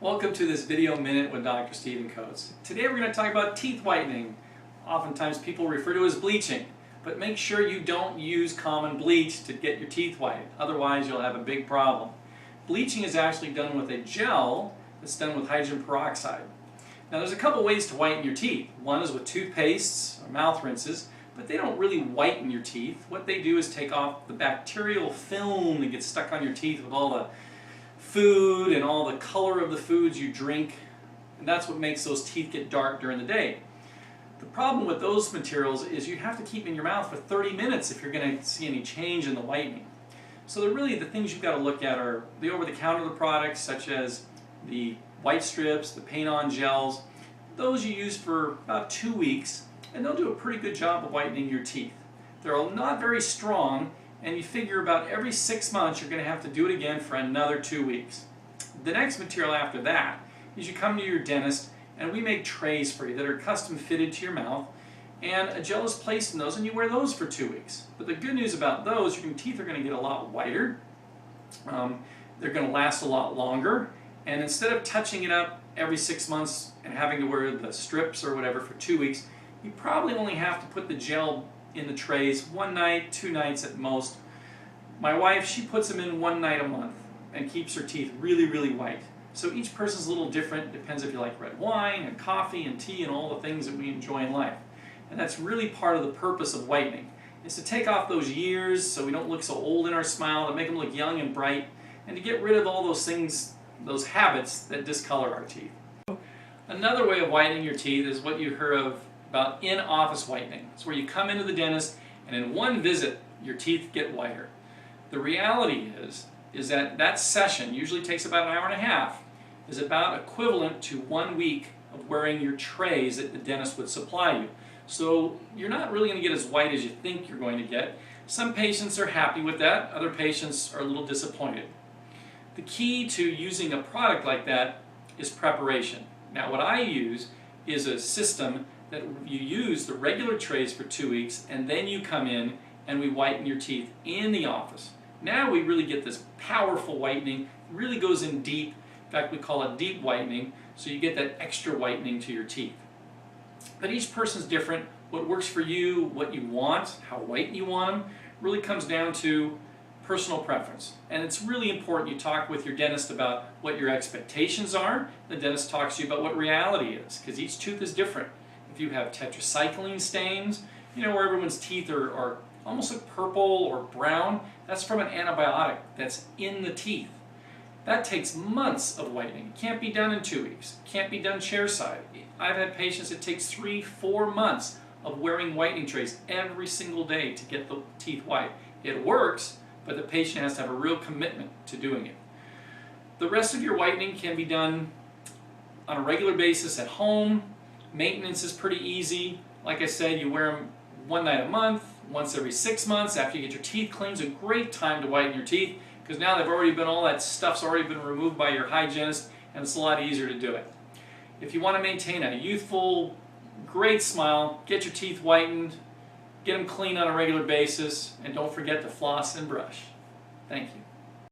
Welcome to this video minute with Dr. Stephen Coates. Today we're going to talk about teeth whitening. Oftentimes people refer to it as bleaching, but make sure you don't use common bleach to get your teeth white. Otherwise you'll have a big problem. Bleaching is actually done with a gel that's done with hydrogen peroxide. Now there's a couple ways to whiten your teeth. One is with toothpastes or mouth rinses, but they don't really whiten your teeth. What they do is take off the bacterial film that gets stuck on your teeth with all the food and all the color of the foods you drink, and that's what makes those teeth get dark during the day. The problem with those materials is you have to keep them in your mouth for 30 minutes if you're going to see any change in the whitening. So the things you've got to look at are the over-the-counter products such as the white strips, the paint-on gels. Those you use for about 2 weeks and they'll do a pretty good job of whitening your teeth. They're not very strong, and you figure about every 6 months you're going to have to do it again for another 2 weeks. The next material after that is you come to your dentist and we make trays for you that are custom fitted to your mouth, and a gel is placed in those and you wear those for 2 weeks. But the good news about those, your teeth are going to get a lot whiter, they're going to last a lot longer, and instead of touching it up every 6 months and having to wear the strips or whatever for 2 weeks, you probably only have to put the gel in the trays 1 night, 2 nights at most. My wife, she puts them in 1 night a month and keeps her teeth really, really white. So each person's a little different. Depends if you like red wine and coffee and tea and all the things that we enjoy in life. And that's really part of the purpose of whitening, is to take off those years so we don't look so old in our smile, to make them look young and bright, and to get rid of all those things, those habits that discolor our teeth. Another way of whitening your teeth is what you heard of about in-office whitening. It's where you come into the dentist and in one visit your teeth get whiter. The reality is that session usually takes about an hour and a half, is about equivalent to 1 week of wearing your trays that the dentist would supply you. So you're not really going to get as white as you think you're going to get. Some patients are happy with that, other patients are a little disappointed. The key to using a product like that is preparation. Now what I use is a system that you use the regular trays for 2 weeks and then you come in and we whiten your teeth in the office. Now we really get this powerful whitening. It really goes in deep. In fact, we call it deep whitening, so you get that extra whitening to your teeth. But each person's different. What works for you, what you want, how white you want them, really comes down to personal preference. And it's really important you talk with your dentist about what your expectations are. The dentist talks to you about what reality is, because each tooth is different. If you have tetracycline stains, where everyone's teeth are almost like purple or brown, that's from an antibiotic that's in the teeth. That takes months of whitening. It can't be done in 2 weeks. It can't be done chairside. I've had patients, it takes 3-4 months of wearing whitening trays every single day to get the teeth white. It works, but the patient has to have a real commitment to doing it. The rest of your whitening can be done on a regular basis at home. Maintenance is pretty easy. Like I said, you wear them 1 night a month, once every 6 months after you get your teeth cleaned. It's a great time to whiten your teeth because now all that stuff's already been removed by your hygienist and it's a lot easier to do it. If you want to maintain a youthful, great smile, get your teeth whitened, get them clean on a regular basis, and don't forget to floss and brush. Thank you.